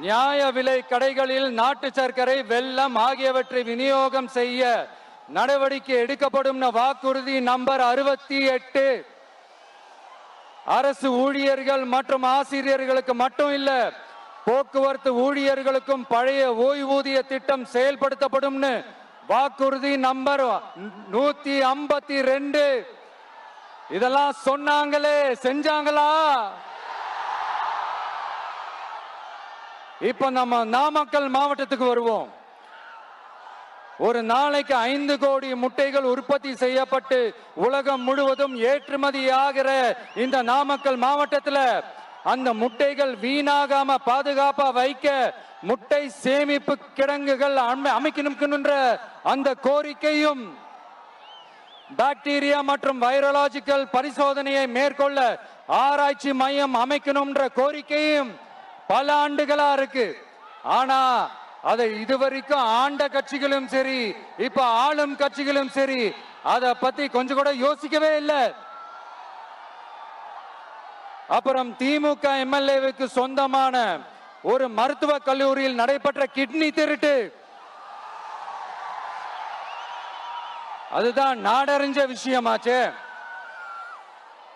நியாய விலை கடைகளில் நாட்டு சர்க்கரை, வெல்லம் ஆகியவற்றை விநியோகம் செய்ய நடவடிக்கை எடுக்கப்படும் வாக்குறுதி நம்பர் 68 அரசு ஊழியர்கள் மற்றும் ஆசிரியர்களுக்கு மட்டும் இல்ல, போக்குவரத்து ஊழியர்களுக்கும் பழைய ஓய்வூதிய திட்டம் செயல்படுத்தப்படும் வாக்குறுதி நம்பர் 152. இதெல்லாம் சொன்னாங்களே, செஞ்சாங்களா? இப்ப நம்ம நாமக்கல் மாவட்டத்துக்கு வருவோம். ஒரு நாளைக்கு 5 கோடி முட்டைகள் உற்பத்தி செய்யப்பட்டு உலகம் முழுவதும் ஏற்றுமதி ஆகிற இந்த நாமக்கல் மாவட்டத்தில் அந்த முட்டைகள் வீணாகாம பாதுகாப்பா வைக்க முட்டை சேமிப்பு கிடங்குகள் அமைக்கணும் அந்த கோரிக்கையும், பாக்டீரியா மற்றும் வைரலாஜிக்கல் பரிசோதனையை மேற்கொள்ள ஆராய்ச்சி மையம் அமைக்கணும்ன்ற கோரிக்கையும் பல ஆண்டுகளா இருக்கு. ஆனா அதை இதுவரைக்கும் ஆண்ட கட்சிகளும் சரி, இப்ப ஆளும் கட்சிகளும் சரி, அதை பத்தி கொஞ்சம் கூட யோசிக்கவே இல்லை. அப்புறம் திமுக எம்எல்ஏவுக்கு சொந்தமான ஒரு மருத்துவ கல்லூரியில் நடைபெற்ற கிட்னி திருட்டு, அதுதான் நாடறிஞ்ச விஷயமாச்சு.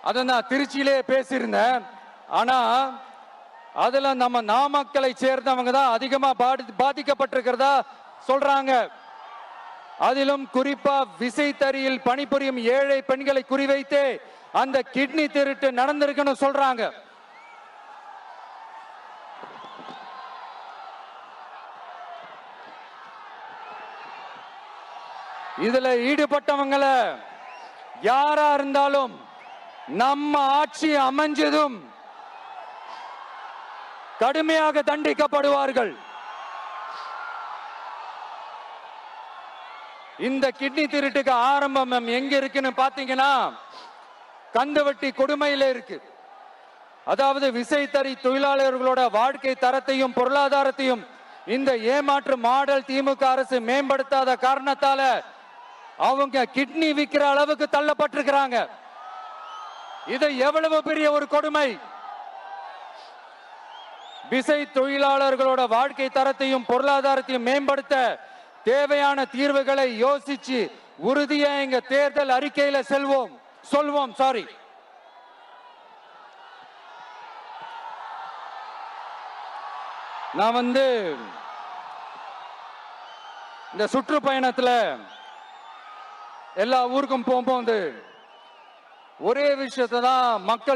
அதான் நான் திருச்சியிலே பேசியிருந்தேன். ஆனா அதுல நம்ம நாமக்கலை சேர்ந்தவங்க தான் அதிகமா பாதிக்கப்பட்டிருக்கிறதா சொல்றாங்க. அதிலும் குறிப்பா விசைத்தறியில் பணிபுரியும் ஏழை பெண்களை குறிவைத்து அந்த கிட்னி திருட்டு நடந்திருக்குன்னு சொல்றாங்க. இதுல ஈடுபட்டவங்களை யாரா இருந்தாலும் நம்ம ஆட்சி அமைஞ்சதும் கடுமையாக தண்டிக்கப்படுவார்கள். இந்த கிட்னி திருட்டுக்கு ஆரம்பம் எங்க இருக்குன்னு பாத்தீங்கன்னா, கந்துவட்டி கொடுமையில இருக்கு. அதாவது விசைத்தறி தொழிலாளர்களோட வாழ்க்கை தரத்தையும் பொருளாதாரத்தையும் இந்த ஏமாற்று மாடல் திமுக அரசு மேம்படுத்தாத காரணத்தால அவங்க கிட்னி விற்கிற அளவுக்கு தள்ளப்பட்டிருக்கிறாங்க. இது எவ்வளவு பெரிய ஒரு கொடுமை! விசை தொழிலாளர்களோட வாழ்க்கை தரத்தையும் பொருளாதாரத்தையும் மேம்படுத்த தேவையான தீர்வுகளை யோசிச்சு உறுதியா எங்க தேர்தல் அறிக்கையில சொல்வோம். சாரி, நான் இந்த சுற்றுப்பயணத்துல எல்லா ஊருக்கும் போகும்போது ஒரே விஷயத்தை தான் மக்கள்